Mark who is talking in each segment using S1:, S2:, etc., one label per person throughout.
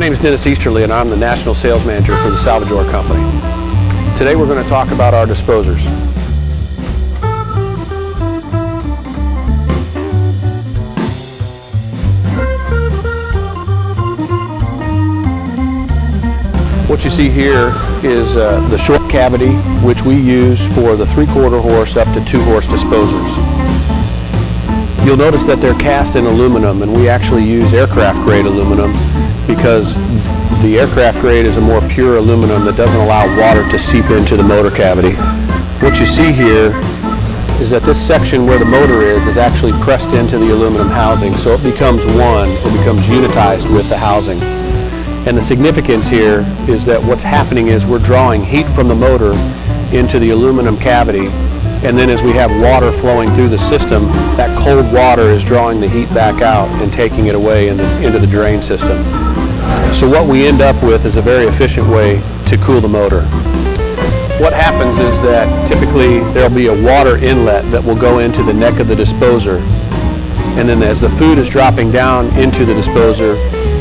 S1: name is Easterla, and I'm the National Sales Manager for the Salvajor Company. Today we're going to talk about our disposers. What you see here is the short cavity, which we use for the 3/4 horse up to 2 horse disposers. You'll notice that they're cast in aluminum, and we actually use aircraft grade aluminum because the aircraft grade is a more pure aluminum that doesn't allow water to seep into the motor cavity. What you see here is that this section where the motor is actually pressed into the aluminum housing, so it becomes one, it becomes unitized with the housing. And the significance here is that what's happening is we're drawing heat from the motor into the aluminum cavity, and then as we have water flowing through the system, that cold water is drawing the heat back out and taking it away into the drain system. So what we end up with is a very efficient way to cool the motor. What happens is that typically there'll be a water inlet that will go into the neck of the disposer, and then as the food is dropping down into the disposer,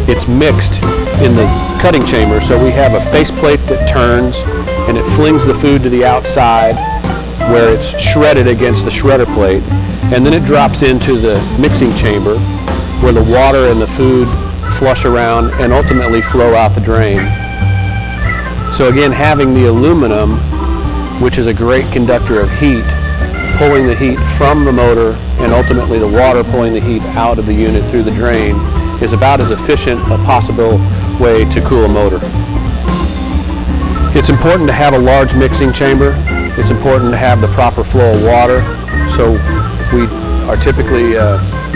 S1: it's mixed in the cutting chamber. So we have a faceplate that turns and it flings the food to the outside where it's shredded against the shredder plate, and then it drops into the mixing chamber where the water and the food flush around and ultimately flow out the drain. So again, having the aluminum, which is a great conductor of heat, pulling the heat from the motor and ultimately the water pulling the heat out of the unit through the drain, is about as efficient a possible way to cool a motor. It's important to have a large mixing chamber. It's important to have the proper flow of water. So we are typically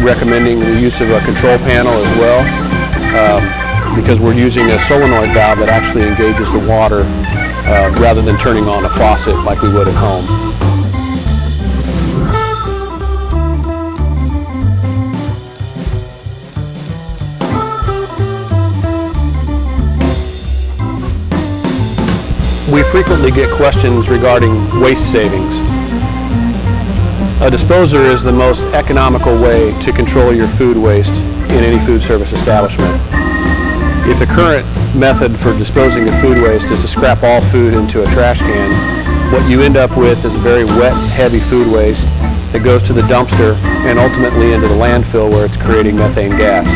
S1: recommending the use of a control panel as well, because we're using a solenoid valve that actually engages the water rather than turning on a faucet like we would at home. We frequently get questions regarding waste savings. A disposer is the most economical way to control your food waste in any food service establishment. If the current method for disposing of food waste is to scrap all food into a trash can, what you end up with is very wet, heavy food waste that goes to the dumpster and ultimately into the landfill where it's creating methane gas.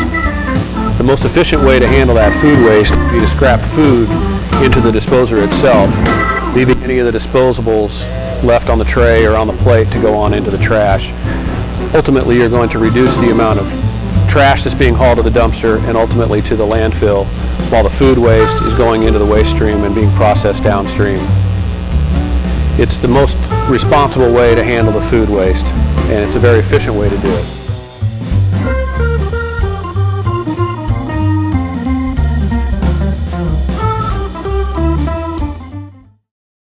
S1: The most efficient way to handle that food waste would be to scrap food into the disposer itself, leaving any of the disposables left on the tray or on the plate to go on into the trash. Ultimately, you're going to reduce the amount of trash that's being hauled to the dumpster and ultimately to the landfill, while the food waste is going into the waste stream and being processed downstream. It's the most responsible way to handle the food waste, and it's a very efficient way to do it.